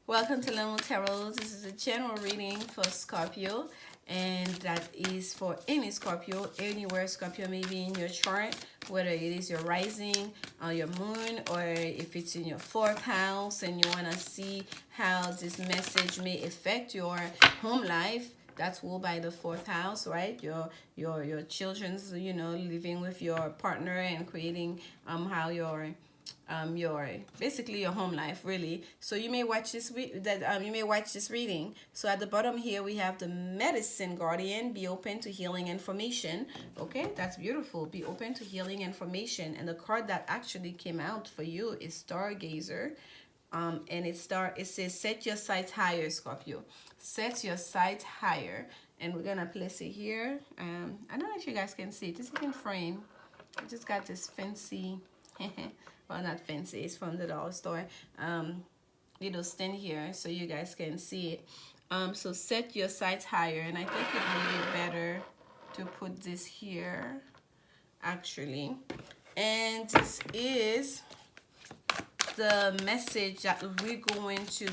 Welcome to Lemon Tarot. This is a general reading for Scorpio, and that is for any Scorpio, anywhere Scorpio may be in your chart, whether it is your rising, your moon, or if it's in your fourth house and you want to see how this message may affect your home life. That's ruled by the fourth house, right? Your children's, living with your partner and creating how your basically your home life, really. So you may watch this you may watch this reading. So at the bottom here we have the medicine guardian. Be open to healing information. Okay, that's beautiful. Be open to healing information. And the card that actually came out for you is Stargazer. And it says set your sights higher, Scorpio. Set your sights higher. And we're gonna place it here. I don't know if you guys can see it. This is in frame. I just got this fancy well, not fancy, it's from the dollar store, little stand here so you guys can see it. So set your sights higher, and I think it may be better to put this here actually. And this is the message that we're going to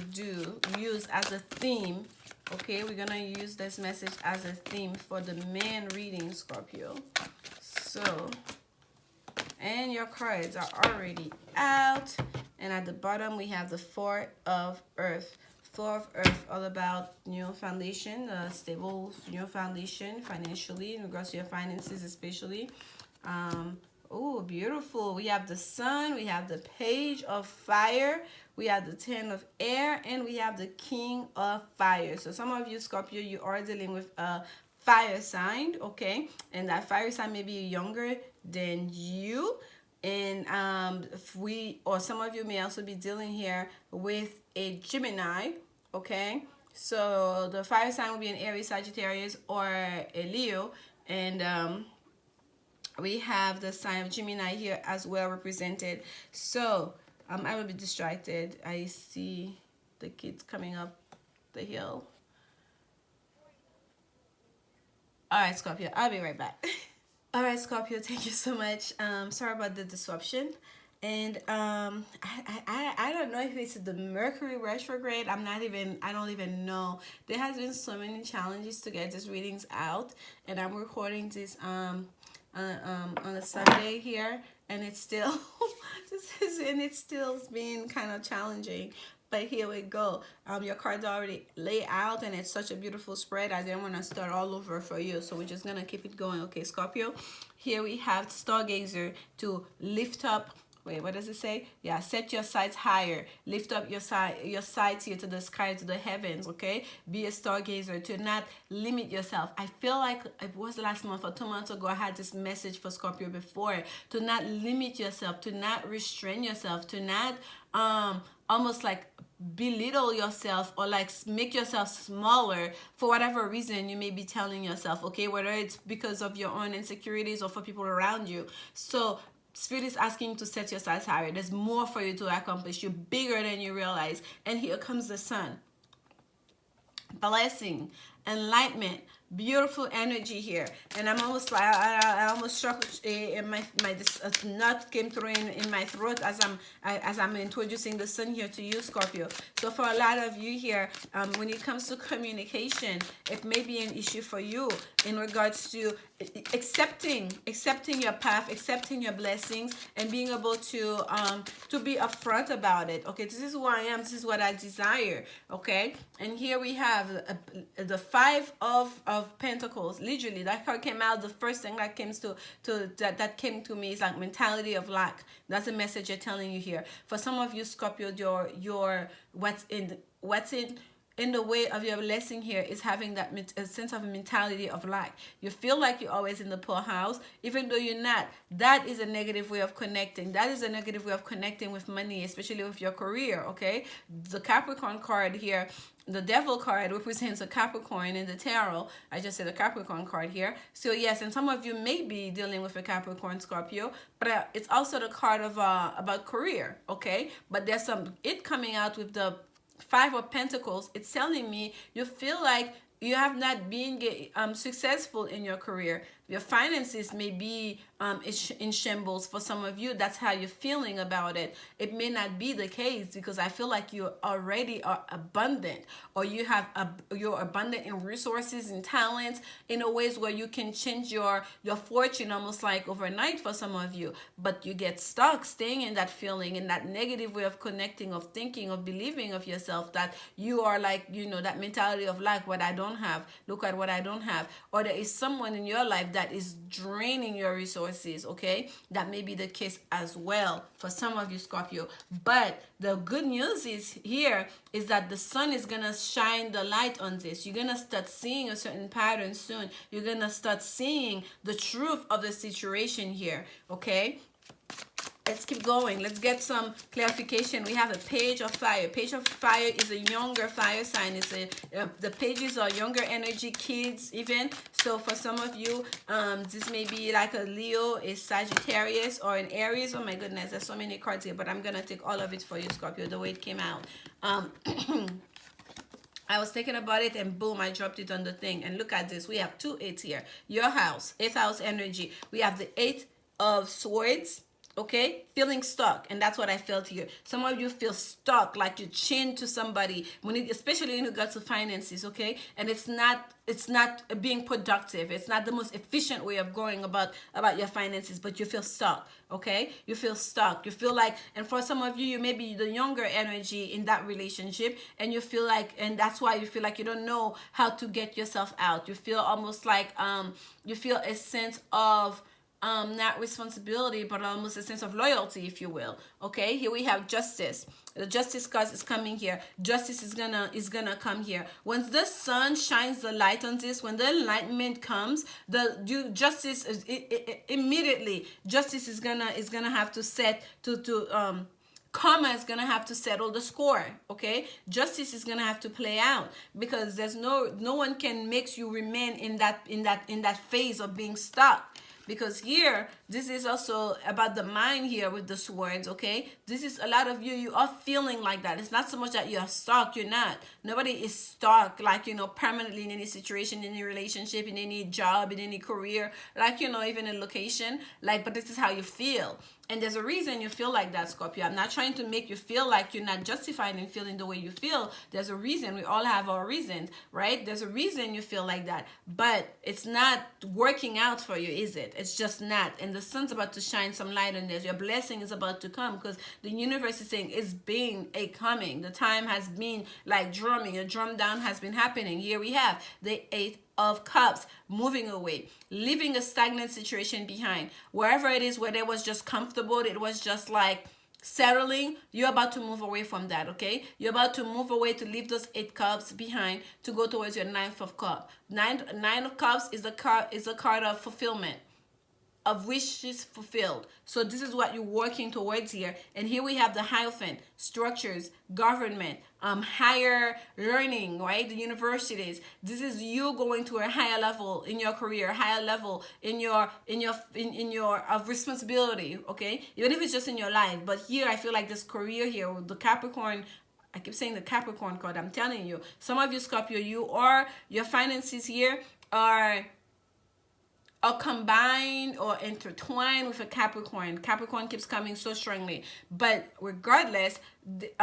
use as a theme. Okay, we're gonna use this message as a theme for the main reading, Scorpio. So, and your cards are already out. And at the bottom we have the Four of Earth. Four of Earth, all about new foundation, stable new foundation financially, in regards to your finances especially. Oh, beautiful. We have the Sun, we have the Page of Fire, we have the Ten of Air, and we have the King of Fire. So some of you, Scorpio, you are dealing with a fire sign, okay? And that fire sign may be younger than you. And some of you may also be dealing here with a Gemini, okay? So the fire sign will be an Aries, Sagittarius, or a Leo. And we have the sign of Gemini here as well represented. So I will be distracted. I see the kids coming up the hill. All right, Scorpio, I'll be right back. All right, Scorpio, thank you so much. Sorry about the disruption. And I don't know if it's the Mercury retrograde. I don't even know. There has been so many challenges to get these readings out, and I'm recording this on a Sunday here, and it's still it's still being kind of challenging. But here we go. Your cards already lay out, and it's such a beautiful spread. I didn't want to start all over for you, so we're just gonna keep it going. Okay, Scorpio. Here we have Stargazer to lift up. Wait, what does it say? Yeah, set your sights higher. Lift up your sights here to the sky, to the heavens, okay? Be a stargazer, to not limit yourself. I feel like it was last month or 2 months ago, I had this message for Scorpio before. To not limit yourself, to not restrain yourself, to not almost like belittle yourself or like make yourself smaller for whatever reason you may be telling yourself, okay? Whether it's because of your own insecurities or for people around you. So Spirit is asking you to set your sights higher. There's more for you to accomplish. You're bigger than you realize. And here comes the Sun. Blessing, enlightenment, beautiful energy here. And I'm almost like I almost struck this knot came through in my throat as I'm introducing the Sun here to you, Scorpio. So for a lot of you here, when it comes to communication, it may be an issue for you in regards to accepting your path, accepting your blessings, and being able to be upfront about it. Okay, this is who I am. This is what I desire. Okay, and here we have the Five of Pentacles. Literally, that card came out. The first thing that that came to me is like mentality of lack. That's a message you're telling you here. For some of you, Scorpio, your what's in the way of your blessing here is having that a sense of a mentality of lack. You feel like you're always in the poor house, even though you're not. That is a negative way of connecting. That is a negative way of connecting with money, especially with your career, okay? The Capricorn card here, the Devil card represents a Capricorn in the tarot. I just said a Capricorn card here. So yes, and some of you may be dealing with a Capricorn, Scorpio, but it's also the card of about career, okay? But there's it coming out with the Five of Pentacles. It's telling me you feel like you have not been successful in your career. your finances may be in shambles. For some of you, that's how you're feeling about it. It may not be the case, because I feel like you already are abundant, or you're abundant in resources and talents, in a ways where you can change your fortune almost like overnight for some of you. But you get stuck staying in that feeling, in that negative way of connecting, of thinking, of believing of yourself, that you are like, that mentality of like, what I don't have, look at what I don't have. Or there is someone in your life that is draining your resources. Okay, that may be the case as well for some of you, Scorpio. But the good news is here is that the sun is gonna shine the light on this. You're gonna start seeing a certain pattern soon. You're gonna start seeing the truth of the situation here. Okay, let's keep going. Let's get some clarification. We have a page of fire. Page of fire is a younger fire sign. It's the pages are younger energy, kids even. So for some of you, this may be like a Leo, a Sagittarius, or an Aries. Oh my goodness, there's so many cards here, but I'm gonna take all of it for you, Scorpio, the way it came out. I was thinking about it, and boom, I dropped it on the thing. And look at this. We have 2 8s here. Your house, 8th house energy. We have the 8 of Swords. Okay, feeling stuck, and that's what I felt here. Some of you feel stuck, like you're chained to somebody, especially in regards to finances. Okay, and it's not being productive. It's not the most efficient way of going about your finances, but you feel stuck. Okay, you feel stuck. You feel like, and for some of you, you may be the younger energy in that relationship, and you feel like, and that's why you feel like you don't know how to get yourself out. You feel almost like you feel a sense of not responsibility, but almost a sense of loyalty, if you will. Okay, here we have justice. The justice card is coming here. Justice is gonna come here. Once the sun shines the light on this, when the enlightenment comes, justice is immediately. Justice is gonna have to set karma is gonna have to settle the score. Okay, justice is gonna have to play out, because there's no one can make you remain in that phase of being stuck. Because here, this is also about the mind here with the swords, okay? This is a lot of you are feeling like that. It's not so much that you're stuck, you're not. Nobody is stuck, like, permanently in any situation, in any relationship, in any job, in any career, like, even in location, like, but this is how you feel. And there's a reason you feel like that, Scorpio. I'm not trying to make you feel like you're not justified in feeling the way you feel. There's a reason. We all have our reasons, right? There's a reason you feel like that. But it's not working out for you, is it? It's just not. And the sun's about to shine some light on this. Your blessing is about to come, because the universe is saying it's been a coming. The time has been like drumming. A drum down has been happening. Here we have the 8 of Cups, moving away, leaving a stagnant situation behind. Wherever it is where it was just comfortable, it was just like settling, you're about to move away from that. Okay, you're about to move away, to leave those 8 cups behind, to go towards your 9th of cup. Nine of Cups is a card of fulfillment, of wishes fulfilled. So this is what you're working towards here. And here we have the Hierophant, structures, government, higher learning, right? The universities. This is you going to a higher level in your career, higher level in your of responsibility. Okay, even if it's just in your life. But here I feel like this career here with the Capricorn. I keep saying the Capricorn card. I'm telling you, some of you, Scorpio, your finances here are combined or intertwined with a Capricorn. Capricorn keeps coming so strongly. But regardless, this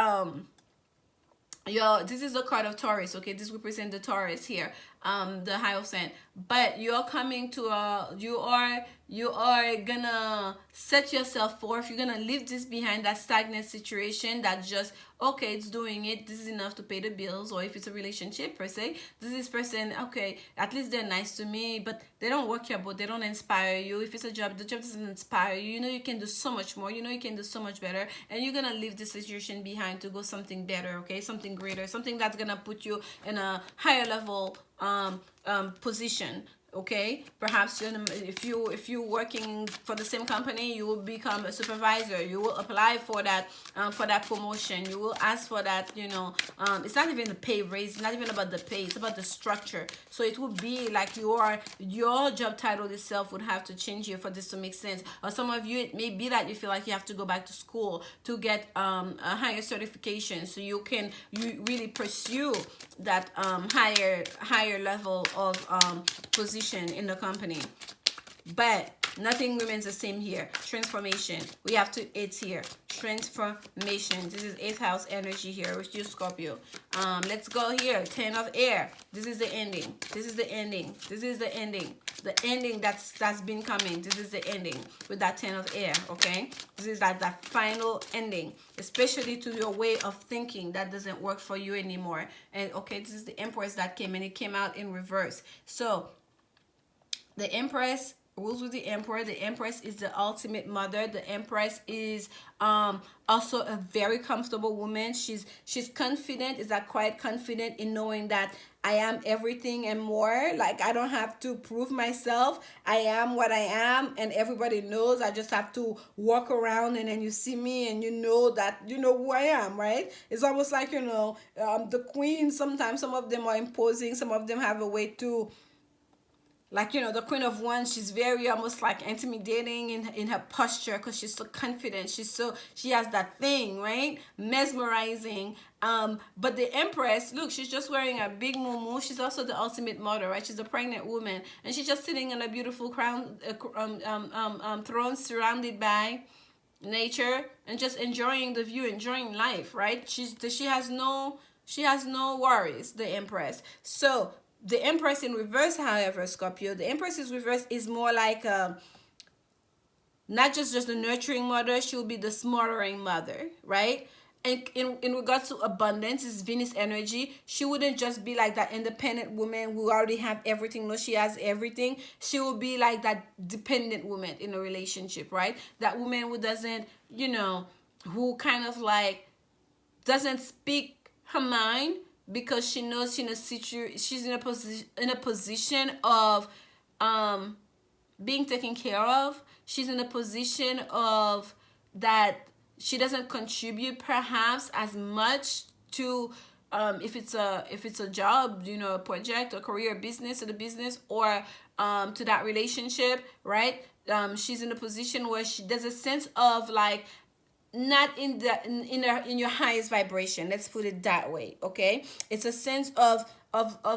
is a card of Taurus. Okay, this represents the Taurus here, the Hierophant. But you're coming to you are gonna set yourself forth. You're gonna leave this behind, that stagnant situation that just, okay, it's doing it, this is enough to pay the bills. Or if it's a relationship per se, this person, okay, at least they're nice to me, but they don't work your boat, they don't inspire you. If it's a job, the job doesn't inspire you. You can do so much more, you can do so much better, and you're gonna leave this situation behind to go something better. Okay, something greater, something that's gonna put you in a higher level position. Okay, perhaps if you're working for the same company, you will become a supervisor. You will apply for that promotion. You will ask for that. It's not even the pay raise. It's not even about the pay. It's about the structure. So it would be like your job title itself would have to change here for this to make sense. Or some of you, it may be that you feel like you have to go back to school to get a higher certification, so you really pursue that higher level of position in the company. but nothing remains the same here. Transformation. We have 2 8s here. Transformation. This is 8th house energy here with you, Scorpio. Let's go here. 10 of air. This is the ending. This is the ending. This is the ending. The ending that's been coming. This is the ending with that 10 of air. Okay. This is like that final ending, especially to your way of thinking that doesn't work for you anymore. And okay, this is the Empress that came, and it came out in reverse. So the Empress rules with the Emperor. The Empress is the ultimate mother. The Empress is also a very comfortable woman. She's confident, is that quite confident in knowing that I am everything and more. Like, I don't have to prove myself. I am what I am, and everybody knows. I just have to walk around, and then you see me and you know that you know who I am, right? It's almost like, you know, the queen. Sometimes some of them are imposing. Some of them have a way to, like, you know, the Queen of Wands, she's very almost like intimidating in her posture because she's so confident. She has that thing, right? Mesmerizing. But the Empress, look, she's just wearing a big muumuu. She's also the ultimate mother, right? She's a pregnant woman, and she's just sitting on a beautiful throne surrounded by nature and just enjoying the view, enjoying life, right? She has no worries, the Empress. So the Empress in reverse, however, Scorpio, the Empress in reverse is more like not just a nurturing mother. She'll be the smothering mother, right? And in regards to abundance, is Venus energy. She wouldn't just be like that independent woman who already have everything. No, she has everything. She will be like that dependent woman in a relationship, right? That woman who doesn't, you know, who kind of like doesn't speak her mind, because she knows she's in a position of being taken care of. She's in a position of that she doesn't contribute perhaps as much to if it's a job, you know, a project, a career, business, or the business, or to that relationship, right? She's in a position where there's a sense of like not in your highest vibration, let's put it that way. Okay, it's a sense of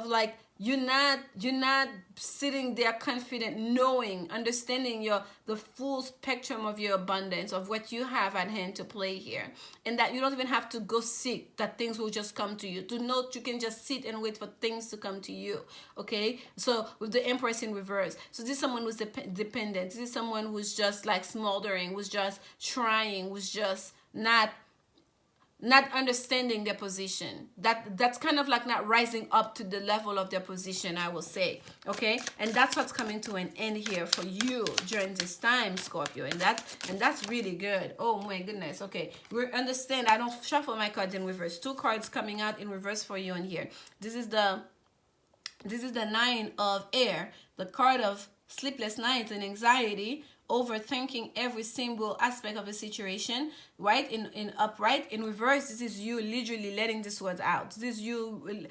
like you're not sitting there confident, knowing, understanding the full spectrum of your abundance, of what you have at hand to play here, and that you don't even have to go seek, that things will just come to you. To know you can just sit and wait for things to come to you. Okay, so with the Empress in reverse, so this is someone who's dependent. This is someone who's just like smoldering, who's just trying, who's just not understanding their position. That's kind of like not rising up to the level of their position, I will say. Okay, and that's what's coming to an end here for you during this time, Scorpio, and that's really good. Oh my goodness. Okay, we understand. I don't shuffle my cards in reverse. 2 cards coming out in reverse for you in here. This is the 9 of air, the card of sleepless nights and anxiety, overthinking every single aspect of a situation, right? In upright. In reverse, this is you literally letting the swords out. This is you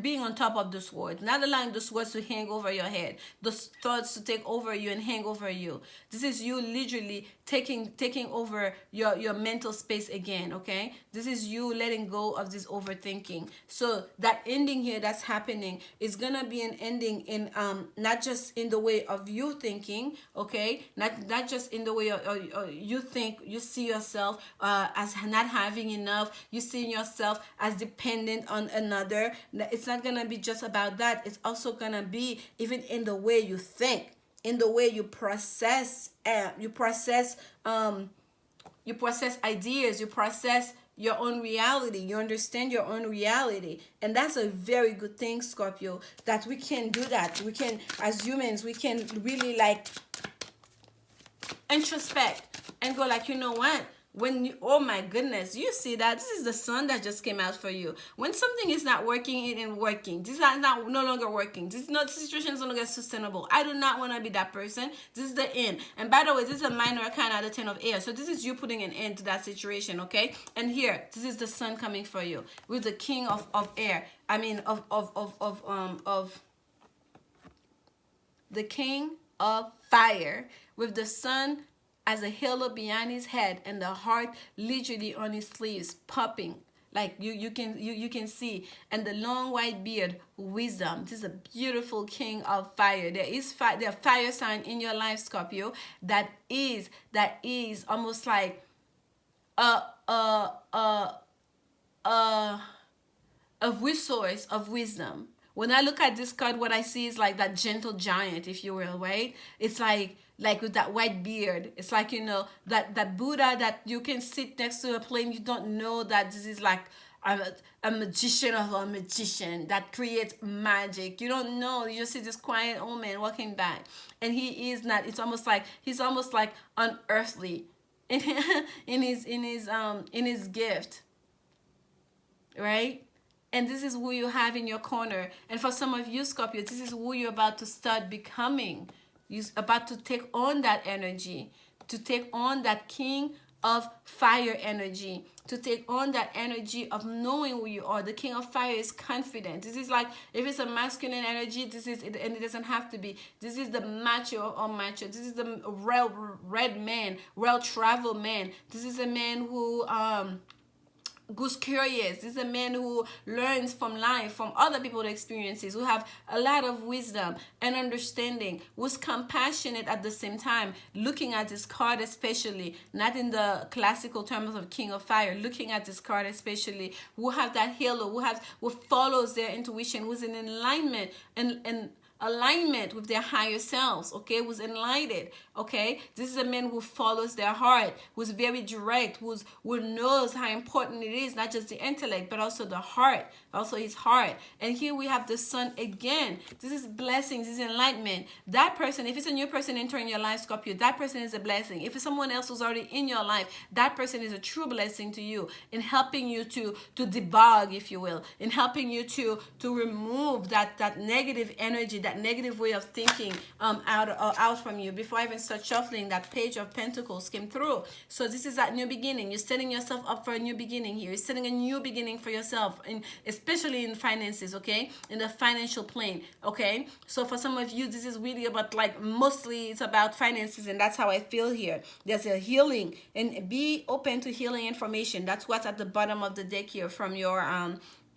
being on top of the swords, not allowing the swords to hang over your head, the thoughts to take over you and hang over you. This is you literally taking over your mental space again. Okay, this is you letting go of this overthinking. So that ending here that's happening is gonna be an ending in not just in the way of you thinking, okay, not just in the way you think, you see yourself as not having enough, you see yourself as dependent on another. It's not gonna be just about that. It's also gonna be even in the way you think, in the way you process ideas, you process your own reality, you understand your own reality. And that's a very good thing, Scorpio, that we can do that. We can, as humans, we can really like introspect and go like, you know what, when you, oh my goodness, you see that this is the sun that just came out for you. When something is not working, it ain't working. This is no longer working. This situation is no longer sustainable. I do not want to be that person. This is the end. And by the way, this is a minor arcana out of 10 of air, so this is you putting an end to that situation. Okay, and here this is the sun coming for you with the king of air. I mean of the king of fire, with the sun as a halo behind his head and the heart literally on his sleeves, popping like you can see. And the long white beard, wisdom. This is a beautiful king of fire. There is fire sign in your life, Scorpio, that is almost like a a a a a resource of wisdom. When I look at this card, what I see is like that gentle giant, if you will, right? It's like with that white beard. It's like, you know, that Buddha that you can sit next to a plane. You don't know that this is like a magician of a magician that creates magic. You don't know. You just see this quiet old man walking by, and he is not. It's almost like he's almost like unearthly in in his gift, right? And this is who you have in your corner. And for some of you, Scorpio, this is who you're about to start becoming. You're about to take on that energy, to take on that king of fire energy, to take on that energy of knowing who you are. The king of fire is confident. This is like, if it's a masculine energy, this is it, and it doesn't have to be. This is the macho or macho. This is the red man, well-traveled man. This is a man who's curious. This is a man who learns from life, from other people's experiences, who have a lot of wisdom and understanding, who's compassionate at the same time. Looking at this card especially, not in the classical terms of king of fire, looking at this card especially, who have that halo, who follows their intuition, who's in alignment and alignment with their higher selves, okay, who's enlightened, okay. This is a man who follows their heart, who's very direct, who knows how important it is, not just the intellect, but also the heart, also his heart. And here we have the sun again. This is blessings, this is enlightenment. That person, if it's a new person entering your life, Scorpio, that person is a blessing. If it's someone else who's already in your life, that person is a true blessing to you, in helping you to debug, if you will, in helping you to remove that negative energy, that negative way of thinking out from you. Before I even start shuffling, that page of pentacles came through. So this is that new beginning. You're setting yourself up for a new beginning here. You're setting a new beginning for yourself, especially in finances, okay, in the financial plane, okay. So for some of you, this is really about, like, mostly it's about finances, and that's how I feel here. There's a healing, and be open to healing information. That's what's at the bottom of the deck here from your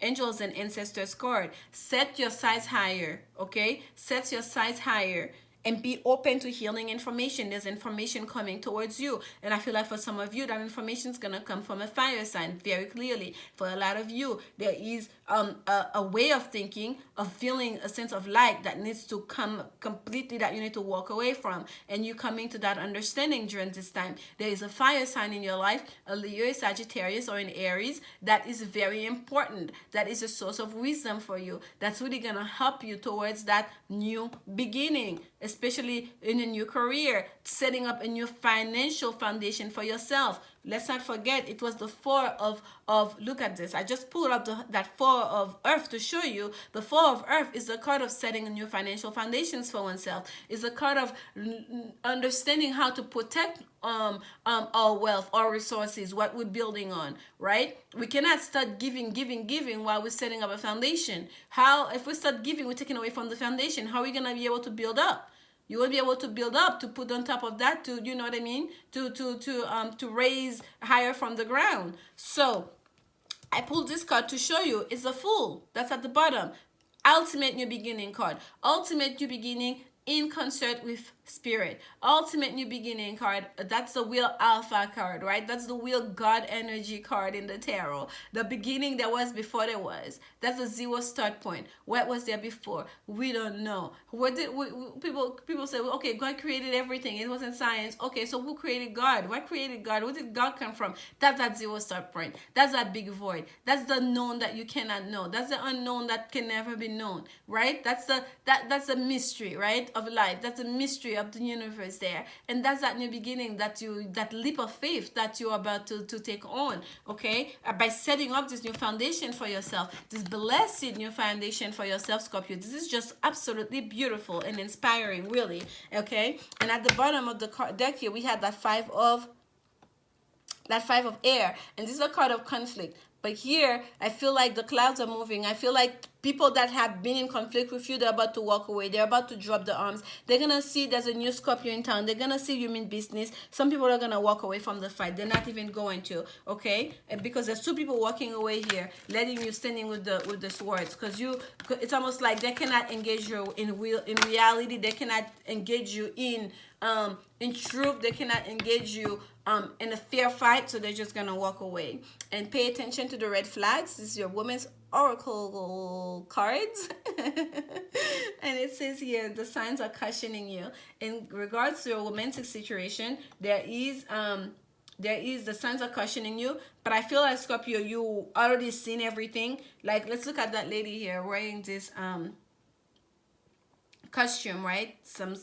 angels and ancestors card. Set your sights higher, okay? Set your sights higher and be open to healing information. There's information coming towards you, and I feel like for some of you, that information is gonna come from a fire sign very clearly. For a lot of you, there is a way of thinking, of feeling a sense of light that needs to come completely, that you need to walk away from, and you coming to that understanding during this time. There is a fire sign in your life, a Leo, Sagittarius, or an Aries, that is very important. That is a source of wisdom for you. That's really gonna help you towards that new beginning, especially in a new career, setting up a new financial foundation for yourself. Let's not forget, it was the four of look at this. I just pulled up that four of earth to show you. The four of earth is the card of setting a new financial foundations for oneself. It's the card of understanding how to protect our wealth, our resources, what we're building on, right? We cannot start giving while we're setting up a foundation. How, if we start giving, we're taking away from the foundation. How are we gonna be able to build up? You will be able to build up, to put on top of that, to, you know what I mean, to raise higher from the ground. So I pulled this card to show you. It's a Fool. That's at the bottom. Ultimate new beginning card. Ultimate new beginning in concert with spirit. Ultimate new beginning card. That's the wheel alpha card, right? That's the wheel God energy card in the tarot. The beginning that was before there was. That's a zero start point. What was there before? We don't know. What did people say, well, okay, God created everything. It wasn't science. Okay, so who created God? What created God? Where did God come from? That's that zero start point. That's that big void. That's the known that you cannot know. That's the unknown that can never be known, right? That's the mystery, right, of life. That's a mystery of the universe there, and that's that new beginning, that leap of faith that you're about to take on, okay, by setting up this new foundation for yourself, this blessed new foundation for yourself, Scorpio. This is just absolutely beautiful and inspiring, really, okay. And at the bottom of the deck here, we had that five of air, and this is a card of conflict. But here, I feel like the clouds are moving. I feel like people that have been in conflict with you, they're about to walk away. They're about to drop the arms. They're going to see there's a new Scorpio in town. They're going to see you mean business. Some people are going to walk away from the fight. They're not even going to, okay? Because there's two people walking away here, letting you standing with the swords. Because it's almost like they cannot engage you in reality. They cannot engage you in truth. They cannot engage you in a fair fight, so they're just gonna walk away. And pay attention to the red flags. This is your woman's oracle cards. And it says here the signs are cautioning you in regards to your romantic situation. There is the signs are cautioning you, but I feel like, Scorpio, you already seen everything. Like, let's look at that lady here wearing this costume, right? Some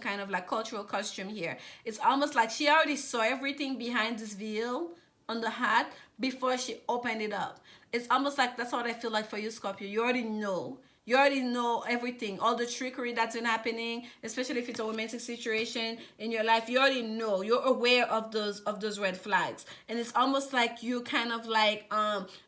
kind of like cultural costume here. It's almost like she already saw everything behind this veil on the hat before she opened it up. It's almost like that's what I feel like for you, Scorpio. You already know. You already know everything, all the trickery that's been happening, especially if it's a romantic situation in your life. You already know. You're aware of those red flags. And it's almost like you kind of like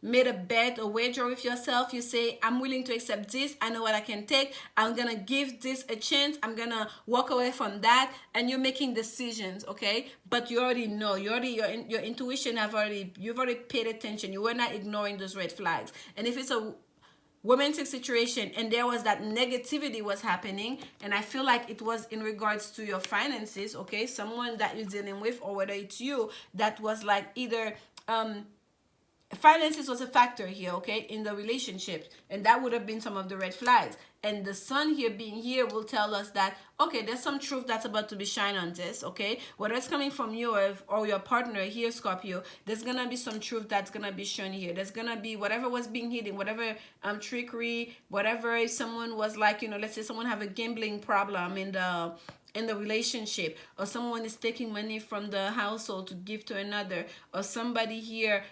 made a bet, a wager with yourself. You say, I'm willing to accept this. I know what I can take. I'm going to give this a chance. I'm going to walk away from that. And you're making decisions, okay? But you already know. You already your intuition you've already paid attention. You were not ignoring those red flags. And if it's a romantic situation and there was that negativity was happening, and I feel like it was in regards to your finances, okay, someone that you're dealing with, or whether it's you, that was like either finances was a factor here, okay, in the relationship, and that would have been some of the red flags. And the sun here being here will tell us that, okay, there's some truth that's about to be shined on this, okay? Whether it's coming from you or your partner here, Scorpio, there's going to be some truth that's going to be shown here. There's going to be whatever was being hidden, whatever trickery, whatever, if someone was like, let's say someone have a gambling problem in the relationship, or someone is taking money from the household to give to another, or somebody here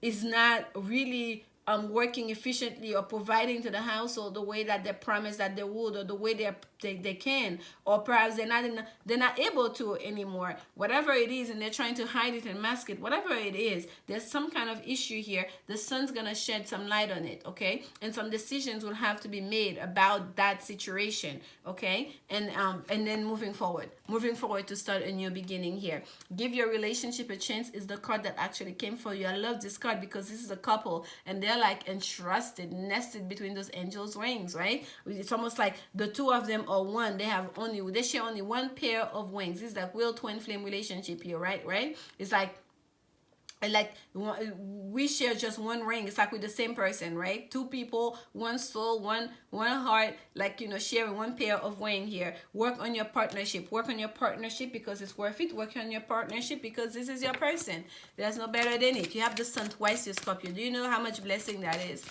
is not really working efficiently or providing to the household the way that they promised that they would, or the way they can, or perhaps they're not able to anymore. Whatever it is, and they're trying to hide it and mask it. Whatever it is, there's some kind of issue here. The sun's gonna shed some light on it, okay? And some decisions will have to be made about that situation, okay? And then moving forward to start a new beginning here. Give your relationship a chance is the card that actually came for you. I love this card because this is a couple, and they're like entrusted, nested between those angels' wings, right? It's almost like the two of them are one. They share only one pair of wings. This is like real twin flame relationship here, right? It's like we share just one ring. It's like with the same person, right? Two people, one soul, one heart, like, sharing one pair of wing here. Work on your partnership because it's worth it. Work on your partnership because this is your person. There's no better than it. You have the sun twice, your Scorpio. Do you know how much blessing that is?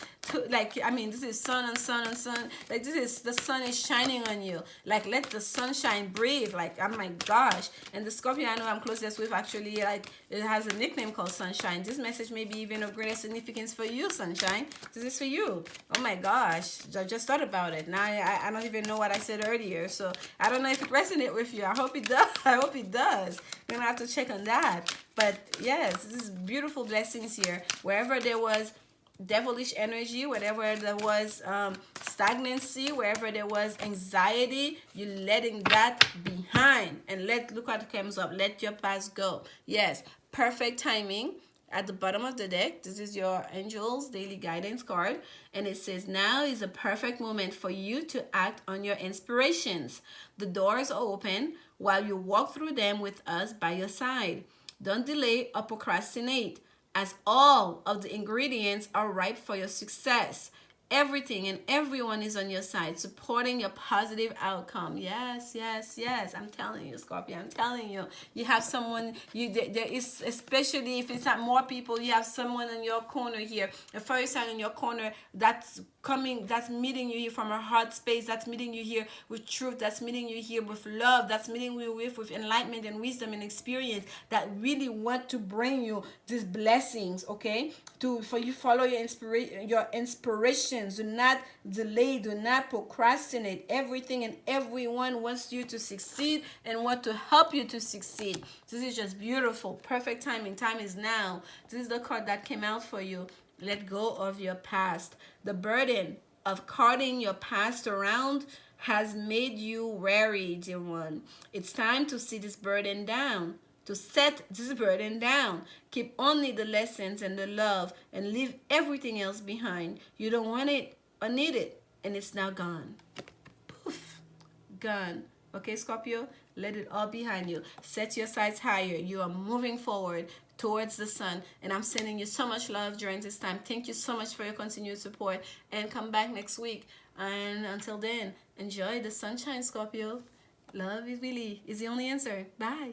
Like, I mean, this is sun on sun on sun. Like, the sun is shining on you. Like, let the sunshine breathe. Like, oh my gosh. And the Scorpio I know I'm closest with, actually, like, it has a nickname called Sunshine. This message may be even of greater significance for you, Sunshine. This is for you. Oh my gosh. I just thought about it. Now I don't even know what I said earlier. So I don't know if it resonates with you. I hope it does. I hope it does. We're going to have to check on that. But yes, this is beautiful blessings here. Wherever there was devilish energy, wherever there was stagnancy, wherever there was anxiety, you're letting that behind. And look what comes up. Let your past go. Yes, perfect timing. At the bottom of the deck, this is your Angels Daily Guidance card, and it says, now is a perfect moment for you to act on your inspirations. The doors are open while you walk through them with us by your side. Don't delay or procrastinate, as all of the ingredients are ripe for your success. Everything and everyone is on your side, supporting your positive outcome. Yes. I'm telling you, Scorpio. I'm telling you. You have someone. There is, especially if it's not more people. You have someone in your corner here. A fire sign in your corner that's coming. That's meeting you here from a heart space. That's meeting you here with truth. That's meeting you here with love. That's meeting you with enlightenment and wisdom and experience. That really want to bring you these blessings. Okay, for you follow your inspiration actions. Do not delay. Do not procrastinate. Everything and everyone wants you to succeed and want to help you to succeed. This is just beautiful. Perfect timing. Time is now. This is the card that came out for you. Let go of your past. The burden of carting your past around has made you weary, dear one. It's time to see this burden down, to set this burden down. Keep only the lessons and the love and leave everything else behind. You don't want it or need it, and it's now gone. Poof, gone. Okay, Scorpio, let it all behind you. Set your sights higher. You are moving forward towards the sun, and I'm sending you so much love during this time. Thank you so much for your continued support, and come back next week. And until then, enjoy the sunshine, Scorpio. Love is really is the only answer. Bye.